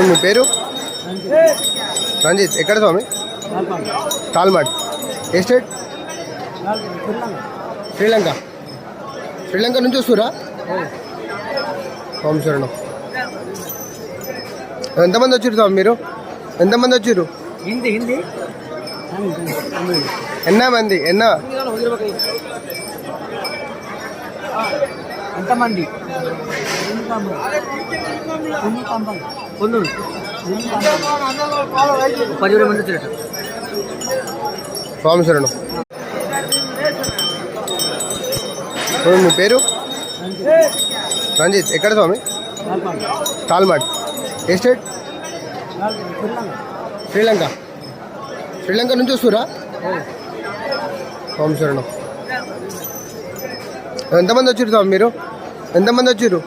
మీ పేరు? రంజిత్. ఎక్కడ స్వామి? తాల్మాడ్. ఏ స్టేట్? శ్రీలంక. శ్రీలంక నుంచి వస్తురా? ఓం శరణం. ఎంతమంది వచ్చారు స్వామి మీరు? ఎంతమంది వచ్చారు? ఎన్నా మంది? ఎంతమంది? స్వామి శరణం. మీ పేరు? రంజిత్. ఎక్కడ స్వామి? తాల్మాడ్. ఏ స్టేట్? శ్రీలంక. శ్రీలంక నుంచి వస్తురా? ఓం శరణం. ఎంతమంది వచ్చారు స్వామి మీరు? ఎంతమంది వచ్చారు?